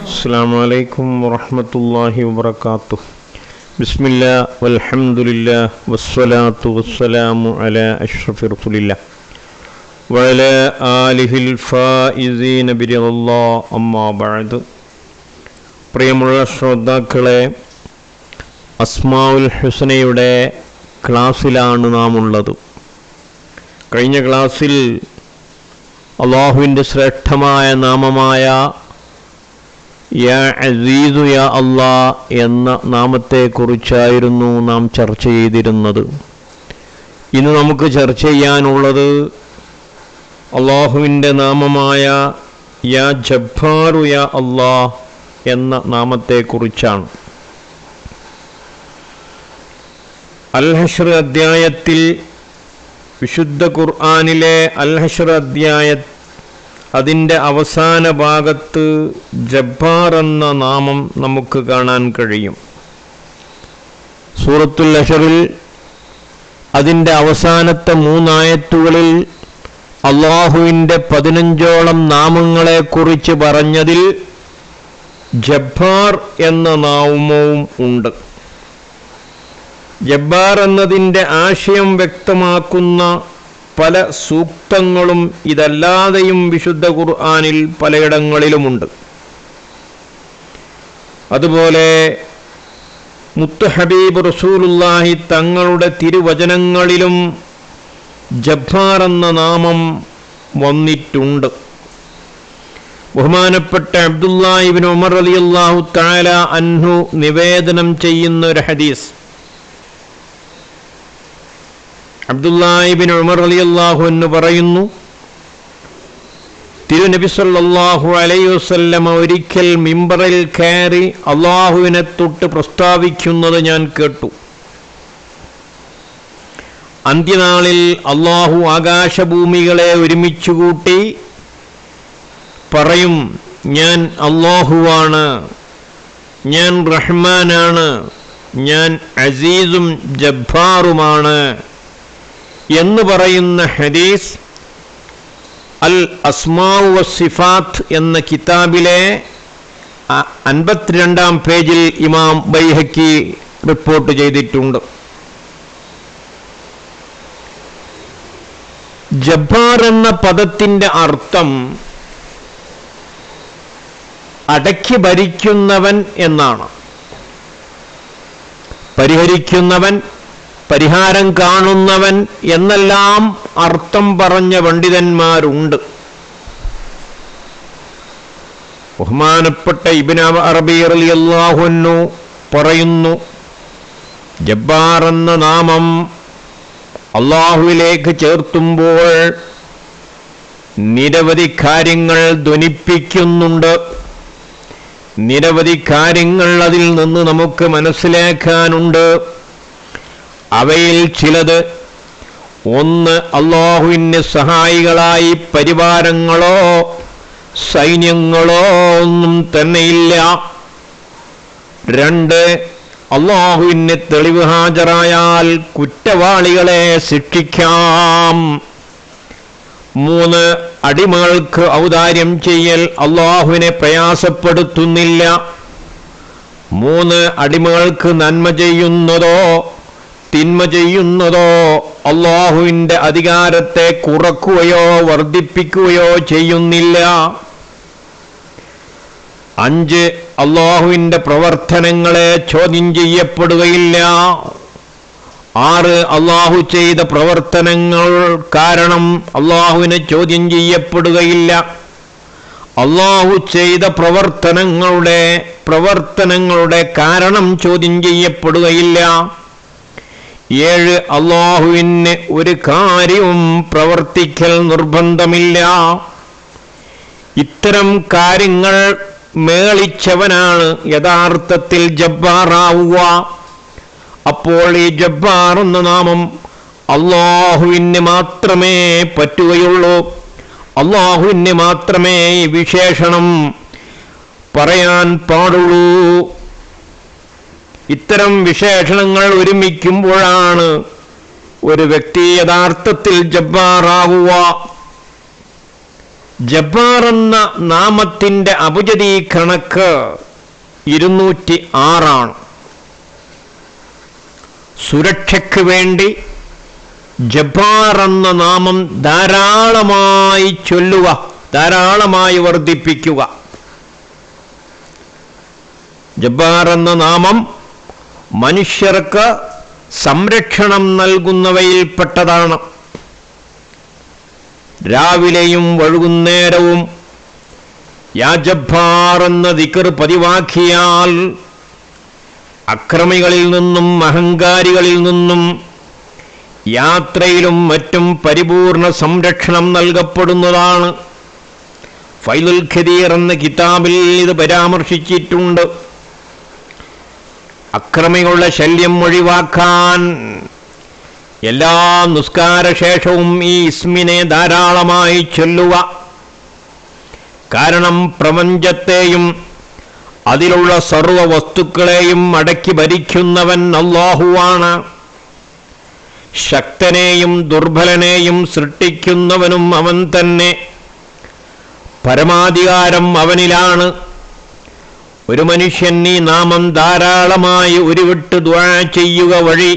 അസ്സലാമു അലൈക്കും വറഹ്മത്തുള്ളാഹി വബറകാതുഹു. ബിസ്മില്ലാഹ് വൽഹംദുലില്ലാഹ് വസ്സലാത്തു വസ്സലാമു അലാ അഷ്റഫി റസൂലില്ലാഹ് വഅലാ ആലിഹിൽ ഫായിസീന ബിറിദല്ലാഹ്. അമ്മാ ബഅദ്. പ്രിയമുള്ള ശ്രോതാക്കളെ, അസ്മാഉൽ ഹുസ്നയുടെ ക്ലാസ്സിലാണ് നാം ഉള്ളത്. കഴിഞ്ഞ ക്ലാസ്സിൽ അള്ളാഹുവിൻ്റെ ശ്രേഷ്ഠമായ നാമമായ യാ അസീസു യാ അല്ലാ എന്ന നാമത്തെക്കുറിച്ചായിരുന്നു നാം ചർച്ച ചെയ്തിരുന്നത്. ഇന്ന് നമുക്ക് ചർച്ച ചെയ്യാനുള്ളത് അള്ളാഹുവിൻ്റെ നാമമായ യാ ജബ്ബാറു യാ അല്ലാ എന്ന നാമത്തെക്കുറിച്ചാണ്. അൽ ഹശ്ർ അധ്യായത്തിൽ, വിശുദ്ധ ഖുർആനിലെ അൽ ഹശ്ർ അതിൻ്റെ അവസാന ഭാഗത്ത് ജബ്ബാർ എന്ന നാമം നമുക്ക് കാണാൻ കഴിയും. സൂറത്തുൽ ഹശ്റിൽ അതിൻ്റെ അവസാനത്തെ 3 ആയത്തുകളിൽ അള്ളാഹുവിൻ്റെ 15ഓളം നാമങ്ങളെക്കുറിച്ച് പറഞ്ഞതിൽ ജബ്ബാർ എന്ന നാമവും ഉണ്ട്. ജബ്ബാർ എന്നതിൻ്റെ ആശയം വ്യക്തമാക്കുന്ന പല സൂക്തങ്ങളും ഇതല്ലാതെയും വിശുദ്ധ ഖുർആനിൽ പലയിടങ്ങളിലുമുണ്ട്. അതുപോലെ മുത്ത് ഹബീബ് റസൂലുള്ളാഹി തങ്ങളുടെ തിരുവചനങ്ങളിലും ജബ്ബാർ എന്ന നാമം വന്നിട്ടുണ്ട്. ബഹുമാനപ്പെട്ട അബ്ദുല്ലാഹി ഇബ്നു ഉമർ റളിയല്ലാഹു തആല അൻഹു നിവേദനം ചെയ്യുന്ന ഒരു ഹദീസ്. അബ്ദുല്ലാഹി ഇബ്നു ഉമർ റളിയല്ലാഹു അൻഹു പറയുന്നു, തിരുനബി സല്ലല്ലാഹു അലൈഹി വസല്ലമ ഒരിക്കൽ മിമ്പറിൽ കയറി അള്ളാഹുവിനെ തൊട്ട് പ്രസ്താവിക്കുന്നത് ഞാൻ കേട്ടു. അന്ത്യനാളിൽ അള്ളാഹു ആകാശഭൂമികളെ ഒരുമിച്ച് കൂട്ടി പറയും, ഞാൻ അള്ളാഹുവാണ്, ഞാൻ റഹ്മാനാണ്, ഞാൻ അസീസും ജബ്ബാറുമാണ് എന്ന് പറയുന്ന ഹദീസ് അൽ അസ്മാഉ വസ്സിഫാത്ത് എന്ന കിതാബിലെ 52-ാം പേജിൽ ഇമാം ബൈഹഖി റിപ്പോർട്ട് ചെയ്തിട്ടുണ്ട്. ജബ്ബാർ എന്ന പദത്തിൻ്റെ അർത്ഥം അടക്കി ഭരിക്കുന്നവൻ എന്നാണ്. പരിഹരിക്കുന്നവൻ, പരിഹാരം കാണുന്നവൻ എന്നെല്ലാം അർത്ഥം പറഞ്ഞ പണ്ഡിതന്മാരുണ്ട്. ബഹുമാനപ്പെട്ട ഇബ്നു അറബി റളിയല്ലാഹു അൻഹു പറയുന്നു, ജബ്ബാർ എന്ന നാമം അള്ളാഹുവിലേക്ക് ചേർത്തുമ്പോൾ നിരവധി കാര്യങ്ങൾ ധ്വനിപ്പിക്കുന്നുണ്ട്. നിരവധി കാര്യങ്ങൾ അതിൽ നിന്ന് നമുക്ക് മനസ്സിലാക്കാനുണ്ട്. അവയിൽ ചിലത്, ഒന്ന്, അള്ളാഹുവിന് സഹായികളായി പരിവാരങ്ങളോ സൈന്യങ്ങളോ ഒന്നും തന്നെയില്ല. 2, അള്ളാഹുവിന് തെളിവ് ഹാജരായാൽ കുറ്റവാളികളെ ശിക്ഷിക്കാം. 3, അടിമകൾക്ക് ഔദാര്യം ചെയ്യൽ അള്ളാഹുവിനെ പ്രയാസപ്പെടുത്തുന്നില്ല. 3, അടിമകൾക്ക് നന്മ ചെയ്യുന്നതോ തിന്മ ചെയ്യുന്നതോ അള്ളാഹുവിൻ്റെ അധികാരത്തെ കുറക്കുകയോ വർദ്ധിപ്പിക്കുകയോ ചെയ്യുന്നില്ല. 5, അള്ളാഹുവിൻ്റെ പ്രവർത്തനങ്ങളെ ചോദ്യം ചെയ്യപ്പെടുകയില്ല. 6, അള്ളാഹു ചെയ്ത പ്രവർത്തനങ്ങൾ കാരണം അള്ളാഹുവിനെ ചോദ്യം ചെയ്യപ്പെടുകയില്ല. അള്ളാഹു ചെയ്ത പ്രവർത്തനങ്ങളുടെ കാരണം ചോദ്യം ചെയ്യപ്പെടുകയില്ല. 7, അള്ളാഹുവിന് ഒരു കാര്യവും പ്രവർത്തിക്കൽ നിർബന്ധമില്ല. ഇത്തരം കാര്യങ്ങൾ മേളിച്ചവനാണ് യഥാർത്ഥത്തിൽ ജബ്ബാറാവുക. അപ്പോൾ ഈ ജബ്ബാർ എന്ന നാമം അള്ളാഹുവിന് മാത്രമേ പറ്റുകയുള്ളൂ. അള്ളാഹുവിന് മാത്രമേ ഈ വിശേഷണം പറയാൻ പാടുള്ളൂ. ഇത്തരം വിശേഷണങ്ങൾ ഒരുമിക്കുമ്പോഴാണ് ഒരു വ്യക്തി യഥാർത്ഥത്തിൽ ജബ്ബാറാകുക, ജബ്ബാർ എന്ന നാമത്തിന്റെ അബുജദി കണക്ക് 206 സുരക്ഷയ്ക്ക് വേണ്ടി ജബ്ബാർ എന്ന നാമം ധാരാളമായി ചൊല്ലുക, ധാരാളമായി വർദ്ധിപ്പിക്കുക. ജബ്ബാർ എന്ന നാമം മനുഷ്യർക്ക് സംരക്ഷണം നൽകുന്നവയിൽപ്പെട്ടതാണ്. രാവിലെയും വൈകുന്നേരവും യാ ജബ്ബാർ എന്ന ദിക്ർ പതിവാക്കിയാൽ അക്രമികളിൽ നിന്നും അഹങ്കാരികളിൽ നിന്നും യാത്രയിലും മറ്റും പരിപൂർണ സംരക്ഷണം നൽകപ്പെടുന്നതാണ്. ഫൈലുൽ ഖദീർ എന്ന കിതാബിൽ ഇത് പരാമർശിച്ചിട്ടുണ്ട്. അക്രമികളുടെ ശല്യം ഒഴിവാക്കാൻ എല്ലാ നിസ്കാരശേഷവും ഈ ഇസ്മിനെ ധാരാളമായി ചൊല്ലുക. കാരണം പ്രപഞ്ചത്തെയും അതിലുള്ള സർവ്വ വസ്തുക്കളെയും അടക്കി ഭരിക്കുന്നവൻ അല്ലാഹുവാണ്. ശക്തനെയും ദുർബലനെയും സൃഷ്ടിക്കുന്നവനും അവൻ തന്നെ. പരമാധികാരം അവനിലാണ്. ഒരു മനുഷ്യൻ ഈ നാമം ധാരാളമായി ഉരുവിട്ട് ദുആ ചെയ്യുക വഴി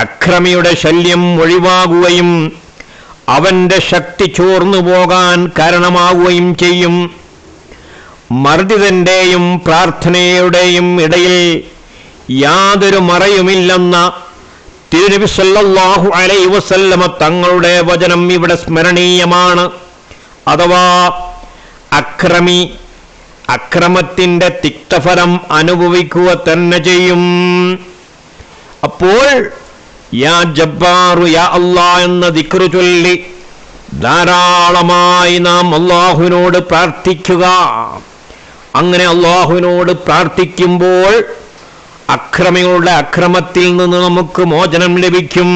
അക്രമിയുടെ ശല്യം ഒഴിവാകുകയും അവന്റെ ശക്തി ചോർന്നു പോകാൻ കാരണമാവുകയും ചെയ്യും. മർദിതന്റെയും പ്രാർത്ഥനയുടെയും ഇടയിൽ യാതൊരു മറയുമില്ലെന്ന തിരുനബി സല്ലല്ലാഹു അലൈഹി വസല്ലമ തങ്ങളുടെ വചനം ഇവിടെ സ്മരണീയമാണ്. അഥവാ അക്രമി അക്രമത്തിന്റെ തിക്തഫലം അനുഭവിക്കുക തന്നെ ചെയ്യും. അപ്പോൾ യാ ജബ്ബാറു യാ അല്ലാഹ് എന്ന ദിക്ർ ചൊല്ലി ധാരാളമായി നാം അല്ലാഹുവിനോട് പ്രാർത്ഥിക്കുക. അങ്ങനെ അല്ലാഹുവിനോട് പ്രാർത്ഥിക്കുമ്പോൾ അക്രമികളുടെ അക്രമത്തിൽ നിന്ന് നമുക്ക് മോചനം ലഭിക്കും.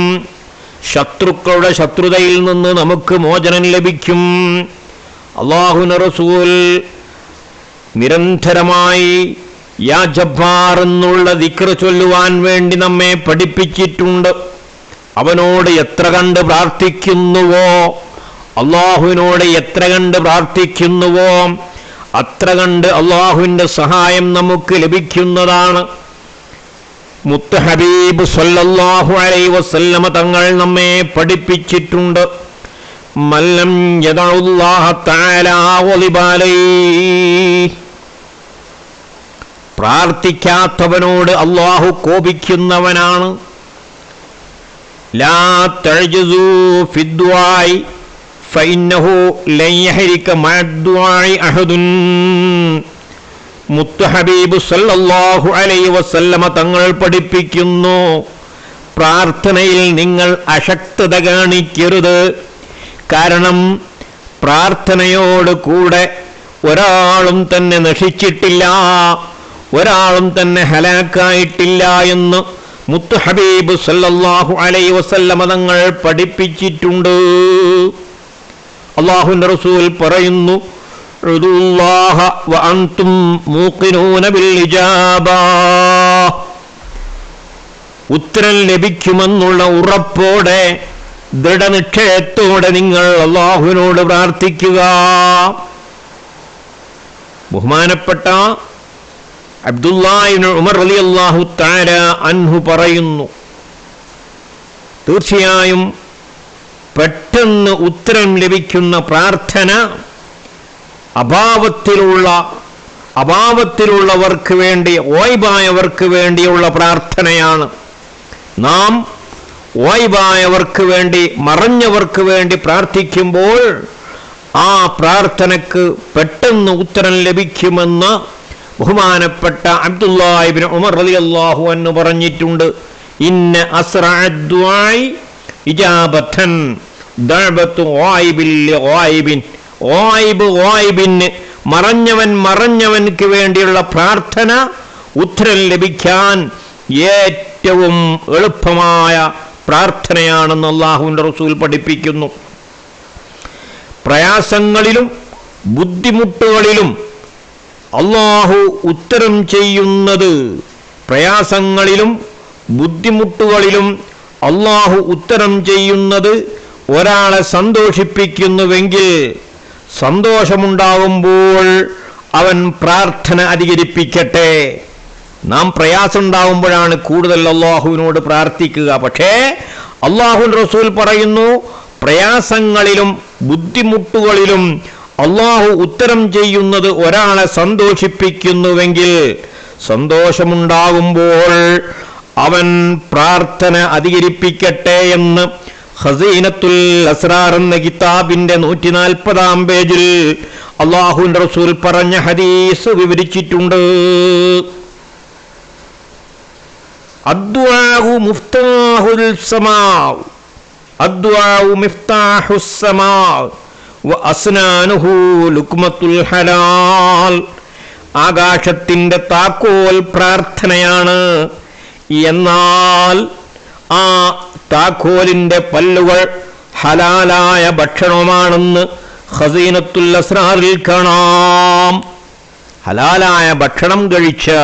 ശത്രുക്കളുടെ ശത്രുതയിൽ നിന്ന് നമുക്ക് മോചനം ലഭിക്കും. അല്ലാഹുവിന്റെ റസൂൽ നിരന്തരമായി യാ ജബ്ബാർ എന്നുള്ള ദിക്ർ ചൊല്ലുവാൻ വേണ്ടി നമ്മെ പഠിപ്പിച്ചിട്ടുണ്ട്. അവനോട് എത്ര കണ്ട് പ്രാർത്ഥിക്കുന്നുവോ, അല്ലാഹുവിനോട് എത്ര കണ്ട് പ്രാർത്ഥിക്കുന്നുവോ അത്ര കണ്ട് അല്ലാഹുവിന്റെ സഹായം നമുക്ക് ലഭിക്കുന്നതാണ്. മുത്ത് ഹബീബ് സല്ലല്ലാഹു അലൈഹി വസല്ലമ തങ്ങൾ നമ്മെ പഠിപ്പിച്ചിട്ടുണ്ട്. മല്ലം യദഉല്ലാഹ തആല വലിബാലൈഹി, പ്രാർത്ഥിക്കാത്തവനോട് അല്ലാഹു കോപിക്കുന്നവനാണ്. ലാ തഅ്ജസൂ ഫിദ്ദുആഇ ഫഇന്നഹു ലൻ യഹ്രിക മഅദ്ദുആഇ അഹദുൻ. മുത്ത് ഹബീബ് സല്ലല്ലാഹു അലൈഹി വസല്ലമ തങ്ങൾ പഠിപ്പിക്കുന്നു, പ്രാർത്ഥനയിൽ നിങ്ങൾ അശക്തത കാണിക്കരുത്. കാരണം പ്രാർത്ഥനയോട് കൂടെ ഒരാളും തന്നെ നശിച്ചിട്ടില്ല, ഒരാളും തന്നെ ഹലാക്കായിട്ടില്ല എന്ന് മുത്ത് ഹബീബ് സല്ലല്ലാഹു അലൈഹി വസല്ലമ തങ്ങൾ പഠിപ്പിച്ചിട്ടുണ്ട്. അല്ലാഹുവിന്റെ റസൂൽ പറയുന്നു, ഉദുല്ലാഹ വഅൻതും മൂഖിനൂന ബിൽ ഇജാബ, ഉത്തരം ലഭിക്കുമെന്നുള്ള ഉറപ്പോടെ ദൃഢനിശ്ചയത്തോടെ നിങ്ങൾ അല്ലാഹുവിനോട് പ്രാർത്ഥിക്കുക. ബഹുമാനപ്പെട്ട അബ്ദുല്ലാഹ് ഇബ്നു ഉമർ റളിയല്ലാഹു തആല അൻഹു പറയുന്നു, തീർച്ചയായും പെട്ടെന്ന് ഉത്തരം ലഭിക്കുന്ന പ്രാർത്ഥന അഭാവത്തിലുള്ളവർക്ക് വേണ്ടി, ഓയ്ബായവർക്ക് വേണ്ടിയുള്ള പ്രാർത്ഥനയാണ്. നാം ഓയ്ബായവർക്ക് വേണ്ടി, മറഞ്ഞവർക്ക് വേണ്ടി പ്രാർത്ഥിക്കുമ്പോൾ ആ പ്രാർത്ഥനക്ക് പെട്ടെന്ന് ഉത്തരം ലഭിക്കുമെന്ന് ബഹുമാനപ്പെട്ട അബ്ദുല്ലാഹ് ഇബ്നു ഉമർ റളിയല്ലാഹു അൻഹു പറഞ്ഞിട്ടുണ്ട്. ഇന്ന അസ്റഅദ് ദുആഇ ഇജാബതൻ ദഅവത്തു ഗായിബിൻ ലിഗായിബിൻ. ഗായിബിന്, മറഞ്ഞവൻക്ക് വേണ്ടിയുള്ള പ്രാർത്ഥന ഉത്തരം ലഭിക്കാൻ ഏറ്റവും എളുപ്പമായ പ്രാർത്ഥനയാണെന്ന് അല്ലാഹുവിന്റെ റസൂൽ പഠിപ്പിക്കുന്നു. പ്രയാസങ്ങളിലും ബുദ്ധിമുട്ടുകളിലും അല്ലാഹു ഉത്തരം ചെയ്യുന്നത്, പ്രയാസങ്ങളിലും ബുദ്ധിമുട്ടുകളിലും അള്ളാഹു ഉത്തരം ചെയ്യുന്നത് ഒരാളെ സന്തോഷിപ്പിക്കുന്നുവെങ്കിൽ സന്തോഷമുണ്ടാകുമ്പോൾ അവൻ പ്രാർത്ഥന അധികരിപ്പിക്കട്ടെ. നാം പ്രയാസമുണ്ടാകുമ്പോഴാണ് കൂടുതൽ അള്ളാഹുവിനോട് പ്രാർത്ഥിക്കുക. പക്ഷേ അള്ളാഹുവിന്റെ റസൂൽ പറയുന്നു, പ്രയാസങ്ങളിലും ബുദ്ധിമുട്ടുകളിലും അള്ളാഹു ഉത്തരം ചെയ്യുന്നത് ഒരാളെ സന്തോഷിപ്പിക്കുന്നുവെങ്കിൽ സന്തോഷമുണ്ടാകുമ്പോൾ അവൻ പ്രാർത്ഥന അധികരിപ്പിക്കട്ടെ എന്ന് ഖസീനത്തുൽ അസ്റാർ എന്ന കിതാബിന്റെ 140-ാം പേജിൽ അള്ളാഹുവിന്റെ റസൂൽ പറഞ്ഞ ഹദീസ് വിവരിച്ചിട്ടുണ്ട്. അദ്ദുആഉ മുഫ്താഹുൽ സമാഉ, അദ്ദുആഉ മിഫ്താഹുസ് സമാഉ വ അസ്നാനുഹു ലുക്മത്തുൽ ഹലാൽ. ആകാശത്തിന്റെ താക്കോൽ പ്രാർത്ഥനയാണ്. എന്നാൽ ആ താക്കോലിന്റെ പല്ലുകൾ ഹലാലായ ഭക്ഷണമാണെന്ന് ഖസീനത്തുൽ അസ്റാറിൽ കാണാം. ഹലാലായ ഭക്ഷണം കഴിച്ച്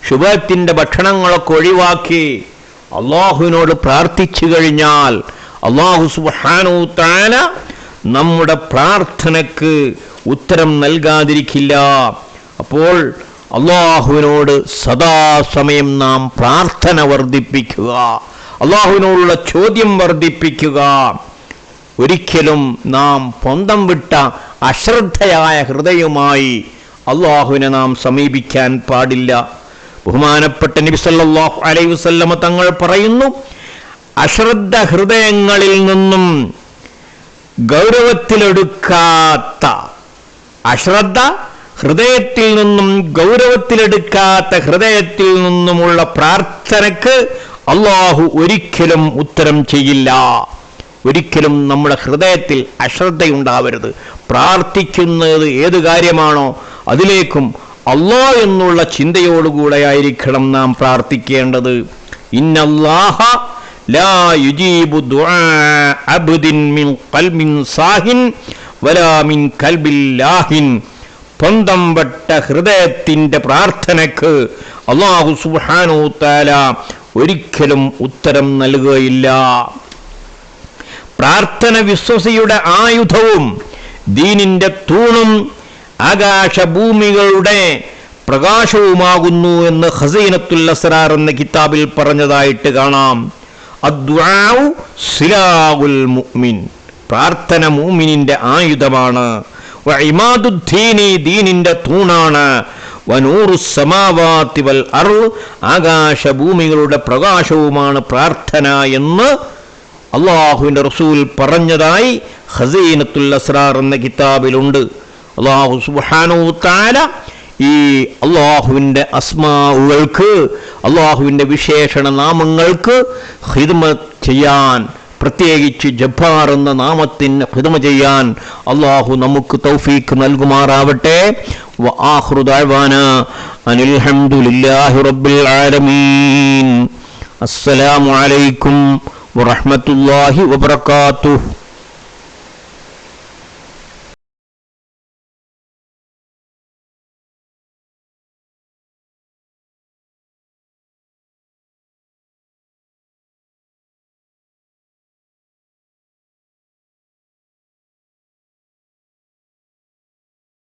ശുഭത്തിന്റെ ഭക്ഷണങ്ങളൊക്കെ ഒഴിവാക്കി അള്ളാഹുവിനോട് പ്രാർത്ഥിച്ചു കഴിഞ്ഞാൽ അള്ളാഹു സുബ്ഹാനഹു തആല നമ്മുടെ പ്രാർത്ഥനക്ക് ഉത്തരം നൽകാതിരിക്കില്ല. അപ്പോൾ അള്ളാഹുവിനോട് സദാസമയം നാം പ്രാർത്ഥന വർദ്ധിപ്പിക്കുക, അള്ളാഹുവിനോടുള്ള ചോദ്യം വർദ്ധിപ്പിക്കുക. ഒരിക്കലും നാം പൊന്തം വിട്ട അശ്രദ്ധയായ ഹൃദയവുമായി അള്ളാഹുവിനെ നാം സമീപിക്കാൻ പാടില്ല. ബഹുമാനപ്പെട്ട നബി സല്ലല്ലാഹു അലൈഹി വസല്ലമ തങ്ങൾ പറയുന്നു, അശ്രദ്ധ ഹൃദയങ്ങളിൽ നിന്നും ഗൗരവത്തിലെടുക്കാത്ത, അശ്രദ്ധ ഹൃദയത്തിൽ നിന്നും ഗൗരവത്തിലെടുക്കാത്ത ഹൃദയത്തിൽ നിന്നുമുള്ള പ്രാർത്ഥനക്ക് അള്ളാഹു ഒരിക്കലും ഉത്തരം ചെയ്യില്ല. ഒരിക്കലും നമ്മുടെ ഹൃദയത്തിൽ അശ്രദ്ധയുണ്ടാവരുത്. പ്രാർത്ഥിക്കുന്നത് ഏത് കാര്യമാണോ അതിലേക്കും അല്ലാഹ് എന്നുള്ള ചിന്തയോടുകൂടെ ആയിരിക്കണം നാം പ്രാർത്ഥിക്കേണ്ടത്. ഇന്നല്ലാഹ ലാ യുജീബു ദുആ അബ്ദിൻ മിൻ ഖൽബിൻ സാഹിൻ വലാ മിൻ ഖൽബിൽ ലാഹിൻ. സ്വന്തം വെട്ട ഹൃദയത്തിന്റെ പ്രാർത്ഥനക്ക് അല്ലാഹു സുബ്ഹാനഹു തആല ഒരിക്കലും ഉത്തരം നൽകുകയില്ല. പ്രാർത്ഥന വിശ്വാസിയുടെ ആയുധവും ദീനിന്റെ തൂണും ആകാശഭൂമികളുടെ പ്രകാശവുമാകുന്നു എന്ന് ഖസീനത്തുൽ അസ്റാർ എന്ന കിതാബിൽ പറഞ്ഞതായിട്ട് കാണാം. അദ്ദുആഉ സിലാഹുൽ മുഅ്മിൻ, പ്രാർത്ഥന മുഅ്മിനിന്റെ ആയുധമാണ്. വഇമാദുദ്ദീനി, ദീനിന്റെ തൂണാണ്. വനൂറുസ് സമാവാതി വൽ അർള്, ആകാശഭൂമികളുടെ പ്രകാശവുമാണ് പ്രാർത്ഥന എന്ന് അള്ളാഹുവിന്റെ റസൂൽ പറഞ്ഞതായി ഖസീനത്തുൽ അസ്റാർ എന്ന കിതാബിലുണ്ട്. അള്ളാഹു സുബ്ഹാനഹു തആല ഈ അള്ളാഹുവിന്റെ അസ്മാഉകൾക്ക്, അള്ളാഹുവിന്റെ വിശേഷണ നാമങ്ങൾക്ക് ഖിദ്മത്ത് ചെയ്യാൻ, പ്രത്യേകിച്ച് ജബ്ബാർ എന്ന നാമത്തിന് ഖിദ്മ ചെയ്യാൻ അള്ളാഹു നമുക്ക് തൗഫീഖ് നൽകുമാറാവട്ടെ. വആഖിറു ദഅ്വാനാ അനിൽ ഹംദുലില്ലാഹി റബ്ബിൽ ആലമീൻ. അസ്സലാമു അലൈക്കും വറഹ്മത്തുള്ളാഹി വബറകാതുഹു.